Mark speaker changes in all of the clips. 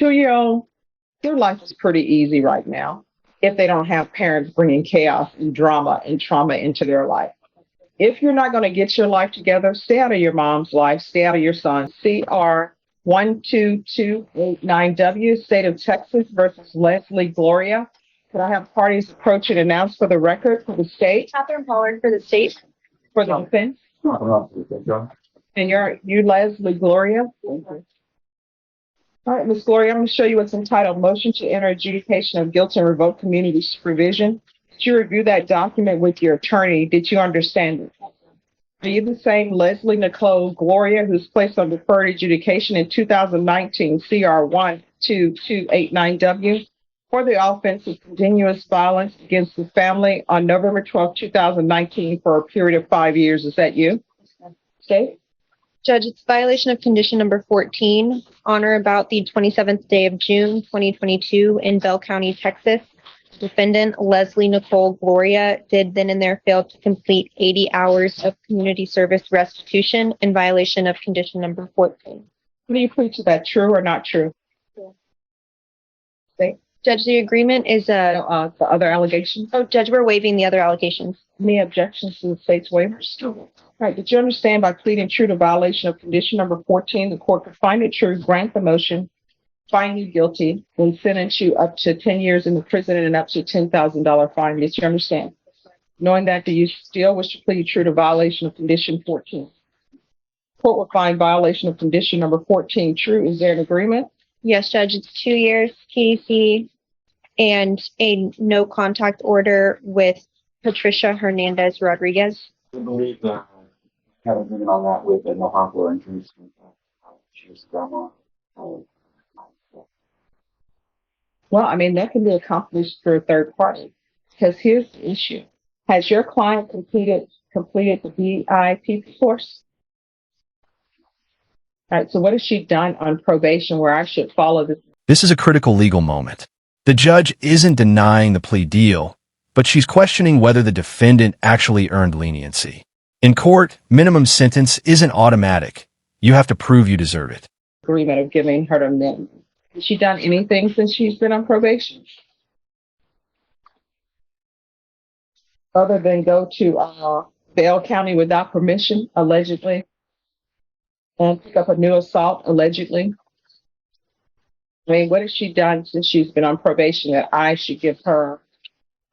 Speaker 1: 2-year-old, their life is pretty easy right now if they don't have parents bringing chaos and drama and trauma into their life. If you're not going to get your life together, stay out of your mom's life, stay out of your son's. CR 12289W, State of Texas versus Leslie Gloria. Could I have parties approach and announce for the record for the state?
Speaker 2: Catherine Pollard for the state.
Speaker 1: For the defense? And you Leslie Gloria? Thank you. All right, Ms. Gloria, I'm going to show you what's entitled Motion to Enter Adjudication of Guilt and Revoke Community Supervision. Did you review that document with your attorney? Did you understand it? Are you the same Leslie Nicole Gloria who's placed on deferred adjudication in 2019 CR 12289W for the offense of continuous violence against the family on November 12, 2019 for a period of 5 years? Is that you? State?
Speaker 2: Judge, it's violation of condition number 14 on or about the 27th day of June, 2022 in Bell County, Texas. Defendant Leslie Nicole Gloria did then and there fail to complete 80 hours of community service restitution in violation of condition number 14.
Speaker 1: What do you preach? Is that true or not true? State?
Speaker 2: Judge, the agreement is
Speaker 1: The other allegations?
Speaker 2: oh, Judge, we're waiving the other allegations.
Speaker 1: Any objections to the state's waivers? All right, did you understand by pleading true to violation of condition number 14, the court could find it true, grant the motion, find you guilty, and sentence you up to 10 years in the prison and up to $10,000 fine? Did you understand? Knowing that, do you still wish to plead true to violation of condition 14? Court will find violation of condition number 14 true. Is there an agreement?
Speaker 2: Yes, Judge, it's 2 years TDC and a no contact order with Patricia Hernandez Rodriguez.
Speaker 3: I believe that I had an agreement on that with no harmful injuries. She was grandma.
Speaker 1: Well, I mean, that can be accomplished through a third party. Because here's the issue. Has your client completed the BIP course? All right, so what has she done on probation where I should follow this?
Speaker 4: This is a critical legal moment. The judge isn't denying the plea deal, but she's questioning whether the defendant actually earned leniency. In court, minimum sentence isn't automatic. You have to prove you deserve it.
Speaker 1: Agreement of giving her the minimum. Has she done anything since she's been on probation? Other than go to Bell County without permission, allegedly, and pick up a new assault, allegedly? I mean, what has she done since she's been on probation that I should give her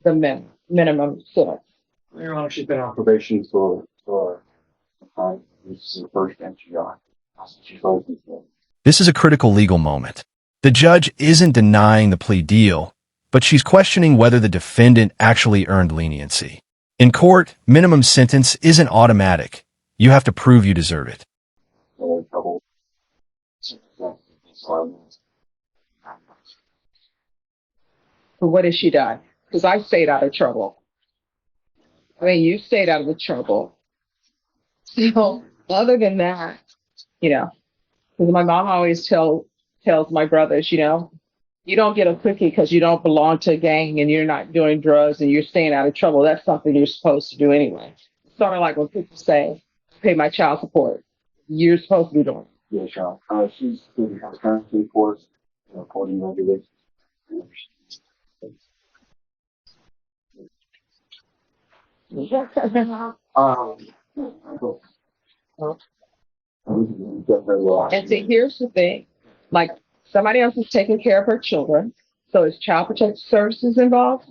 Speaker 1: the minimum sentence?
Speaker 3: Your Honor, she's been on probation for this is the first entry on. She's open for.
Speaker 4: This is a critical legal moment. The judge isn't denying the plea deal, but she's questioning whether the defendant actually earned leniency. In court, minimum sentence isn't automatic. You have to prove you deserve it.
Speaker 1: But what has she done? Because I stayed out of trouble. I mean, you stayed out of the trouble. So, other than that, because my mom always tells my brothers, you don't get a cookie because you don't belong to a gang and you're not doing drugs and you're staying out of trouble. That's something you're supposed to do anyway. It's sort of like when people say, pay my child support. You're supposed to be doing it.
Speaker 3: Yeah, sure. She's doing her currency course, according to regulations.
Speaker 1: And see, here's the thing. Like, somebody else is taking care of her children. So is Child Protective Services involved?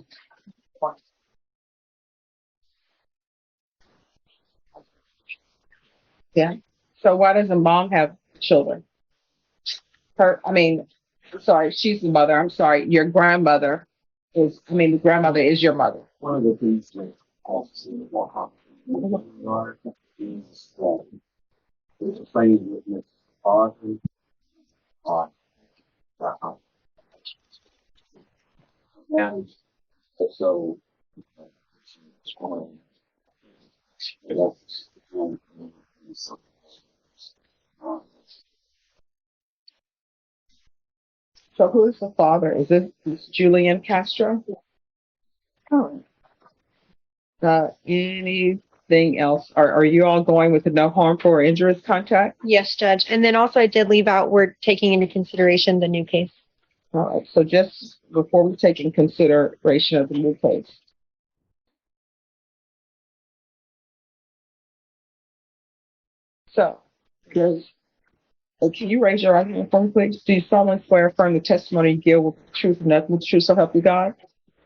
Speaker 1: Yeah. So why doesn't mom have children? She's the mother. I'm sorry. Your grandmother the grandmother is your mother.
Speaker 3: One of the things that also is more complicated is that there's a training with Miss Audrey on that. And so,
Speaker 1: So who is the father? Is this Julian Castro? Oh. Anything else? Are you all going with the no harmful or injurious contact?
Speaker 2: Yes, Judge. And then also I did leave out, we're taking into consideration the new case.
Speaker 1: All right, so just before we take in consideration of the new case. So, can you raise your right hand for me, please? Do you solemnly swear affirm the testimony you give with truth and nothing but the truth, so help you God?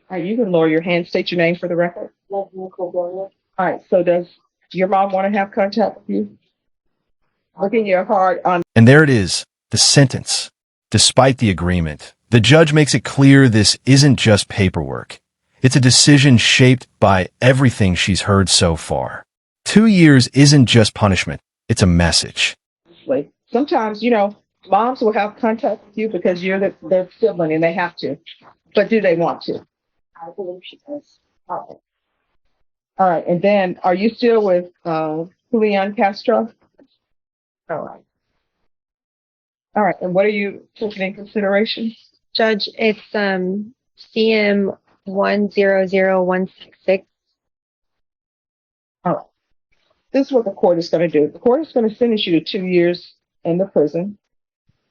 Speaker 1: All right, you can lower your hand, state your name for the record. All right, so does your mom want to have contact with you? Look in your heart on.
Speaker 4: And there it is, the sentence. Despite the agreement, the judge makes it clear this isn't just paperwork. It's a decision shaped by everything she's heard so far. 2 years isn't just punishment, it's a message.
Speaker 1: Sometimes, moms will have contact with you because you're their sibling and they have to. But do they want to? I believe she does. All right. And then, are you still with Julian Castro? All right. All right. And what are you taking in consideration?
Speaker 2: Judge, it's CM 100166.
Speaker 1: All right. This is what the court is going to do. The court is going to sentence you to 2 years in the prison.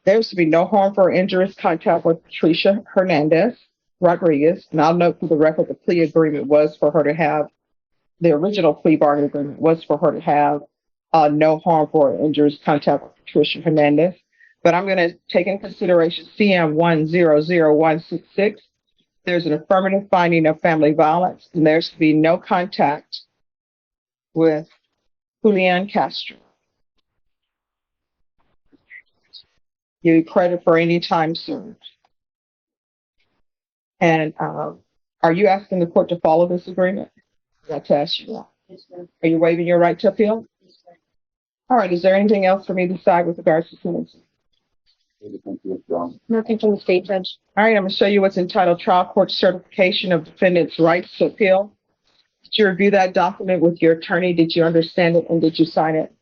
Speaker 1: There's to be no harmful or injurious contact with Patricia Hernandez Rodriguez. And I'll note for the record the plea agreement was for her to have, the original plea bargain agreement was for her to have no harmful or injurious contact with Patricia Hernandez. But I'm going to take into consideration CM 100166. There's an affirmative finding of family violence, and there's to be no contact with Julian Castro. Give you credit for any time served. And are you asking the court to follow this agreement? I'd to ask you that. Yes, ma'am. Are you waiving your right to appeal? Yes, ma'am. All right. Is there anything else for me to decide with regards to sentencing?
Speaker 2: Nothing from the state, Judge.
Speaker 1: All right. I'm going to show you what's entitled Trial Court Certification of Defendant's Rights to Appeal. Did you review that document with your attorney? Did you understand it and did you sign it?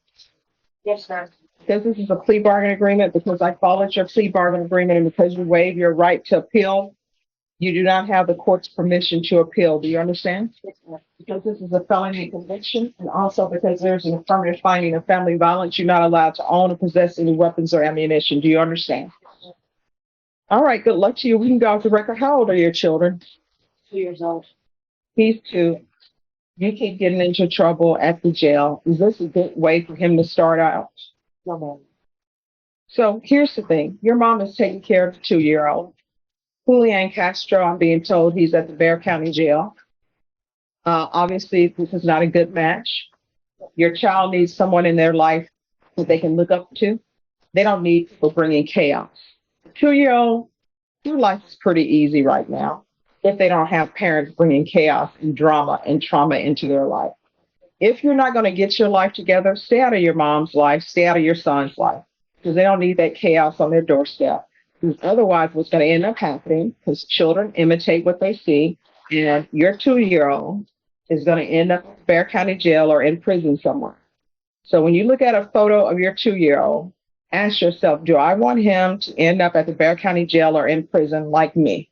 Speaker 2: Yes, ma'am.
Speaker 1: Because this is a plea bargain agreement, because I followed your plea bargain agreement, and because you waive your right to appeal, you do not have the court's permission to appeal. Do you understand? Yes, ma'am. Because this is a felony conviction, and also because there's an affirmative finding of family violence, you're not allowed to own or possess any weapons or ammunition. Do you understand? Yes, all right, good luck to you. We can go off the record. How old are your children?
Speaker 2: 2 years old.
Speaker 1: He's 2. You keep getting into trouble at the jail. Is this a good way for him to start out?
Speaker 2: No, ma'am.
Speaker 1: So here's the thing. Your mom is taking care of the 2-year-old. Julian Castro, I'm being told he's at the Bexar County Jail. Obviously, this is not a good match. Your child needs someone in their life that they can look up to. They don't need people bringing chaos. The 2-year-old, your life is pretty easy right now if they don't have parents bringing chaos and drama and trauma into their life. If you're not going to get your life together, stay out of your mom's life, stay out of your son's life, because they don't need that chaos on their doorstep. Because otherwise, what's going to end up happening, because children imitate what they see, and your 2-year-old is going to end up in Bexar County Jail or in prison somewhere. So when you look at a photo of your 2-year-old, ask yourself, do I want him to end up at the Bexar County Jail or in prison like me?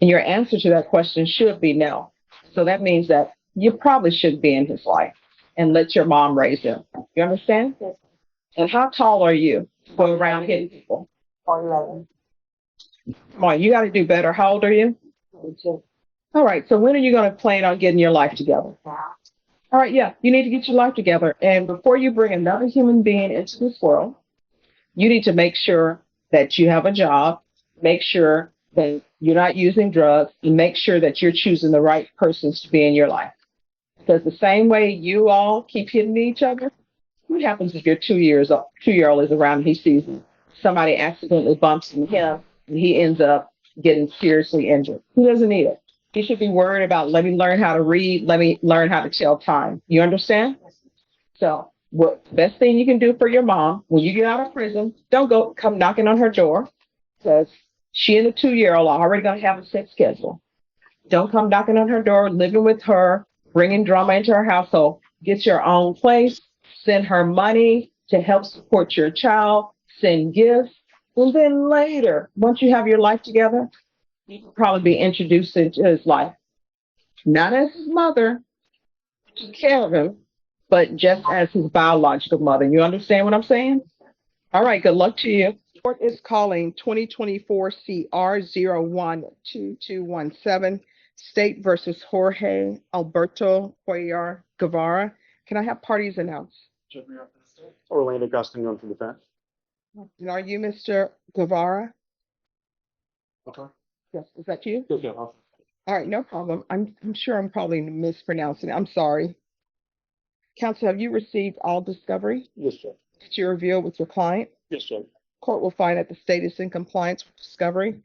Speaker 1: And your answer to that question should be no. So that means that you probably shouldn't be in his life and let your mom raise him. You understand? Yes. And how tall are you to go around hitting people?
Speaker 2: 4'11".
Speaker 1: Come on, you got to do better. How old are you?
Speaker 2: 22.
Speaker 1: All right. So when are you going to plan on getting your life together?
Speaker 2: Now.
Speaker 1: All right. Yeah, you need to get your life together. And before you bring another human being into this world, you need to make sure that you have a job, make sure that you're not using drugs, and make sure that you're choosing the right persons to be in your life. Because the same way you all keep hitting each other, what happens if your 2-year-old is around and he sees somebody accidentally bumps into him and he ends up getting seriously injured? He doesn't need it. He should be worried about, let me learn how to read, let me learn how to tell time. You understand? So what the best thing you can do for your mom when you get out of prison, don't come knocking on her door, because she and the 2-year-old are already going to have a set schedule. Don't come knocking on her door, living with her, bringing drama into her household. Get your own place, send her money to help support your child, send gifts. And then later, once you have your life together, you can probably be introduced into his life. Not as his mother, to take care of him, but just as his biological mother. You understand what I'm saying? All right, good luck to you. Court is calling 2024 CR 012217 State versus Jorge Alberto Cuellar Guevara. Can I have parties announced?
Speaker 3: Orlando Gustin for defense.
Speaker 1: And are you Mr. Guevara?
Speaker 3: Okay.
Speaker 1: Yes, is that you?
Speaker 3: Yes, yeah.
Speaker 1: All right, no problem. I'm sure I'm probably mispronouncing it. I'm sorry. Counsel, have you received all discovery?
Speaker 3: Yes, Judge.
Speaker 1: Did you review it with your client?
Speaker 3: Yes, Judge.
Speaker 1: Court will find that the state is in compliance with discovery.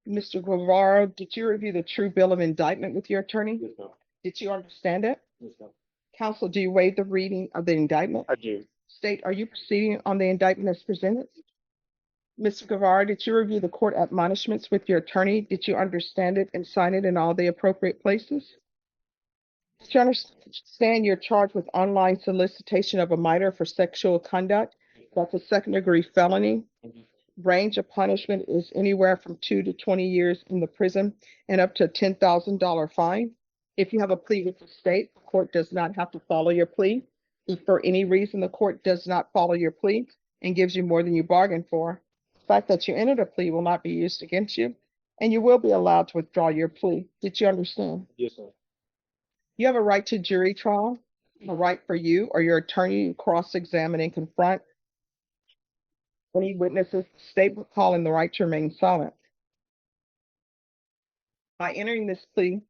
Speaker 1: Mr. Guevara, did you review the true bill of indictment with your attorney?
Speaker 3: Yes, ma'am.
Speaker 1: Did you understand it?
Speaker 3: Yes, ma'am.
Speaker 1: Counsel, do you waive the reading of the indictment?
Speaker 3: I do.
Speaker 1: State, are you proceeding on the indictment as presented? Mr. Guevara, did you review the court admonishments with your attorney? Did you understand it and sign it in all the appropriate places? Did you understand you're charged with online solicitation of a minor for sexual conduct? That's a second-degree felony. Range of punishment is anywhere from 2 to 20 years in the prison and up to a $10,000 fine. If you have a plea with the state, the court does not have to follow your plea. If for any reason the court does not follow your plea and gives you more than you bargained for, the fact that you entered a plea will not be used against you, and you will be allowed to withdraw your plea. Did you understand?
Speaker 3: Yes, sir.
Speaker 1: You have a right to jury trial, a right for you or your attorney to cross-examine and confront any witnesses. The state will call in the right to remain silent. By entering this plea,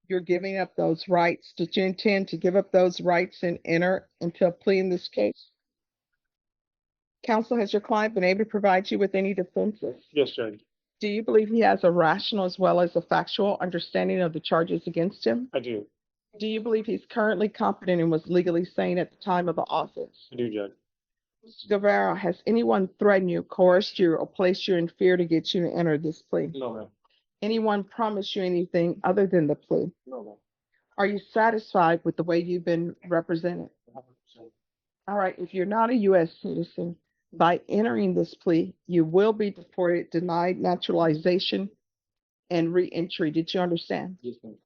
Speaker 1: you're giving up those rights. Did you intend to give up those rights and enter into a plea in this case? Counsel, has your client been able to provide you with any defenses?
Speaker 3: Yes, Judge.
Speaker 1: Do you believe he has a rational as well as a factual understanding of the charges against him?
Speaker 3: I do.
Speaker 1: Do you believe he's currently competent and was legally sane at the time of the offense?
Speaker 3: I do, Judge.
Speaker 1: Mr. Guevara, has anyone threatened you, coerced you, or placed you in fear to get you to enter this plea?
Speaker 3: No, ma'am.
Speaker 1: Anyone promised you anything other than the plea?
Speaker 3: No, ma'am.
Speaker 1: Are you satisfied with the way you've been represented?
Speaker 3: 100%.
Speaker 1: All right, if you're not a U.S. citizen, by entering this plea, you will be deported, denied naturalization, and reentry. Did you understand?
Speaker 3: Yes, ma'am.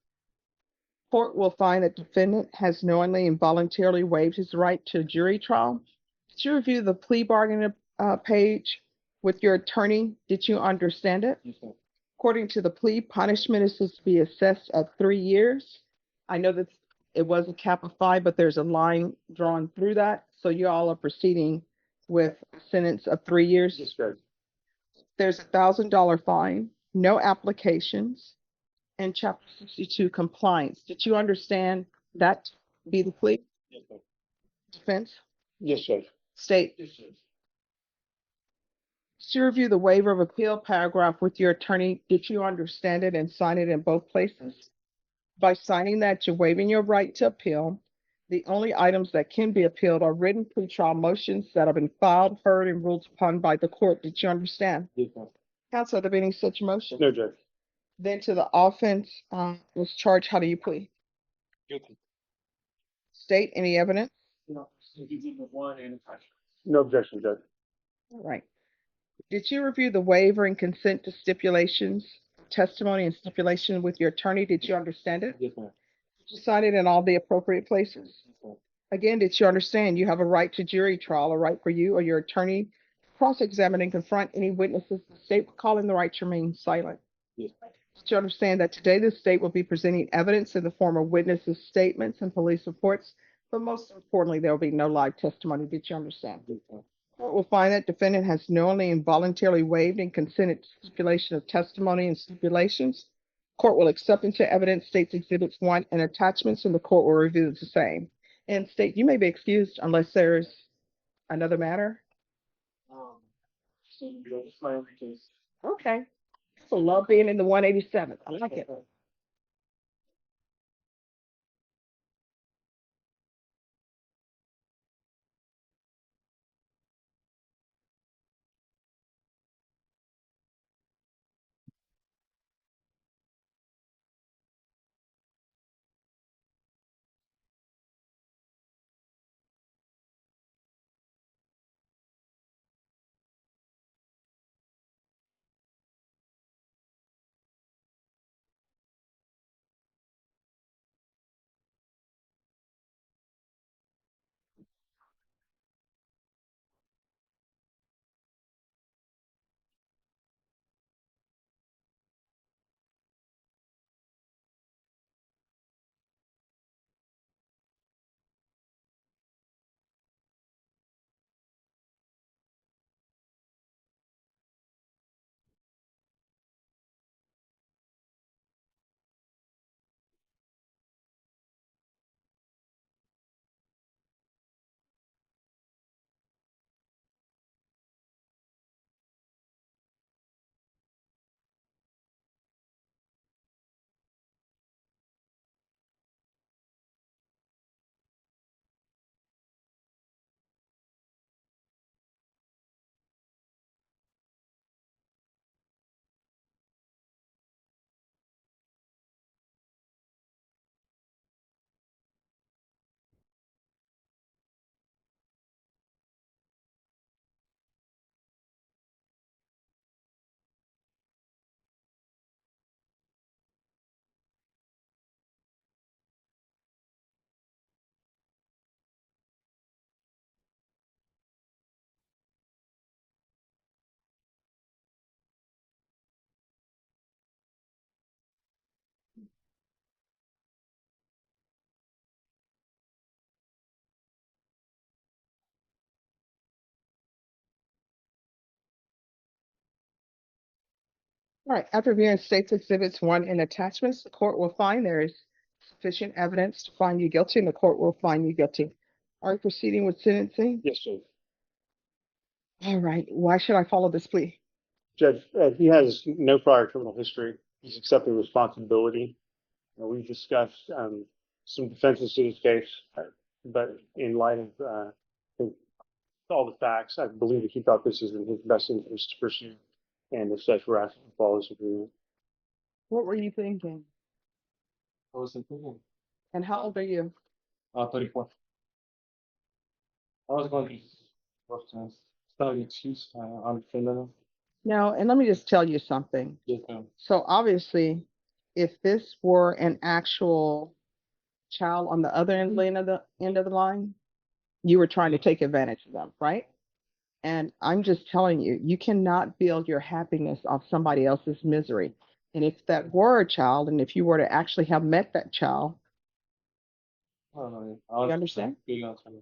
Speaker 1: Court will find that defendant has knowingly and voluntarily waived his right to a jury trial. Did you review the plea bargain page with your attorney? Did you understand it?
Speaker 3: Yes, ma'am.
Speaker 1: According to the plea, punishment is to be assessed at 3 years. I know that it was a cap of 5, but there's a line drawn through that. So you all are proceeding with a sentence of 3 years.
Speaker 3: Yes, Judge.
Speaker 1: There's a $1,000 fine, no applications, and Chapter 62 compliance. Did you understand that to be the plea?
Speaker 3: Yes, ma'am.
Speaker 1: Defense?
Speaker 3: Yes, Judge.
Speaker 1: State?
Speaker 3: Yes, Judge.
Speaker 1: Did you review the waiver of appeal paragraph with your attorney? Did you understand it and sign it in both places? By signing that, you're waiving your right to appeal. The only items that can be appealed are written pretrial motions that have been filed, heard, and ruled upon by the court. Did you understand?
Speaker 3: Yes, ma'am.
Speaker 1: Counsel, are there any such motions?
Speaker 3: No, Judge.
Speaker 1: Then to the offense was charged. How do you plead?
Speaker 3: Guilty.
Speaker 1: State any evidence?
Speaker 3: No. No objection, Judge.
Speaker 1: All right. Did you review the waiver and consent to stipulations, testimony and stipulation with your attorney? Did you understand it?
Speaker 3: Yes, ma'am.
Speaker 1: Did you sign it in all the appropriate places?
Speaker 3: Yes, ma'am.
Speaker 1: Again, did you understand you have a right to jury trial, a right for you or your attorney to cross-examine and confront any witnesses? The state will call in the right to remain silent.
Speaker 3: Yes.
Speaker 1: Did you understand that today the state will be presenting evidence in the form of witnesses' statements and police reports, but most importantly, there will be no live testimony? Did you understand?
Speaker 3: Yes, ma'am.
Speaker 1: Court will find that defendant has knowingly and voluntarily waived and consented to stipulation of testimony and stipulations. Court will accept into evidence states exhibits 1 and attachments, and the court will review the same. And state, you may be excused unless there's another matter.
Speaker 3: So you just my only case.
Speaker 1: Okay. So love being in the 187th. I like it. All right, after reviewing State's Exhibits 1 and attachments, the court will find there is sufficient evidence to find you guilty, and the court will find you guilty. Are you proceeding with sentencing?
Speaker 5: Yes, Judge.
Speaker 1: All right, why should I follow this plea?
Speaker 5: Judge, he has no prior criminal history. He's accepted responsibility. We discussed some defenses to his case, but in light of all the facts, I believe that he thought this is in his best interest to pursue, and as such, we're asking to follow this agreement.
Speaker 1: What were you thinking?
Speaker 6: I was thinking,
Speaker 1: And how old are you?
Speaker 6: 34. I was going to work to study excuse on defendant.
Speaker 1: No, and let me just tell you something.
Speaker 6: Yes, ma'am.
Speaker 1: So obviously, if this were an actual child on the other end of the line, you were trying to take advantage of them, right? And I'm just telling you, you cannot build your happiness off somebody else's misery. And if that were a child, and if you were to actually have met that child,
Speaker 6: I don't know.
Speaker 1: You understand?
Speaker 6: Big on time.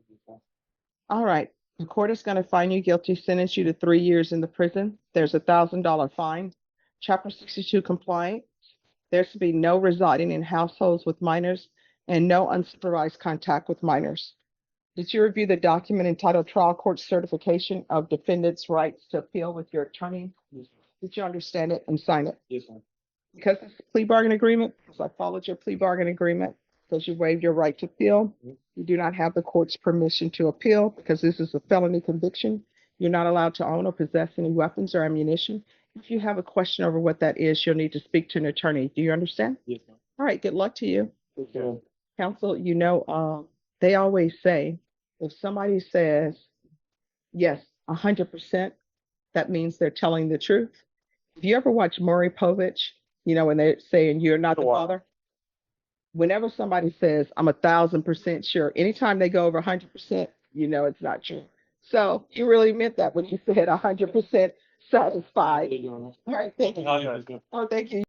Speaker 1: all right, the court is going to find you guilty, sentence you to 3 years in the prison. There's a $1,000 fine. Chapter 62 compliant. There should be no residing in households with minors and no unsupervised contact with minors. Did you review the document entitled Trial Court Certification of Defendant's Rights to Appeal with your attorney?
Speaker 6: Yes,
Speaker 1: Did you understand it and sign it?
Speaker 6: yes, ma'am.
Speaker 1: Because it's a plea bargain agreement, because I followed your plea bargain agreement, because you waived your right to appeal. You do not have the court's permission to appeal because this is a felony conviction. You're not allowed to own or possess any weapons or ammunition. If you have a question over what that is, you'll need to speak to an attorney. Do you understand?
Speaker 6: Yes, ma'am.
Speaker 1: All right, good luck to you.
Speaker 6: Yes, ma'am.
Speaker 1: Counsel, they always say, if somebody says, yes, 100%, that means they're telling the truth. If you ever watch Maury Povich, when they're saying you're not the
Speaker 5: Wow.
Speaker 1: father, whenever somebody says, I'm 1,000% sure, anytime they go over 100%, it's not true. So you really meant that when you said 100% satisfied.
Speaker 6: Thank you, Your Honor.
Speaker 1: All right, thank you.
Speaker 6: Yes, ma'am.
Speaker 1: Oh, thank you.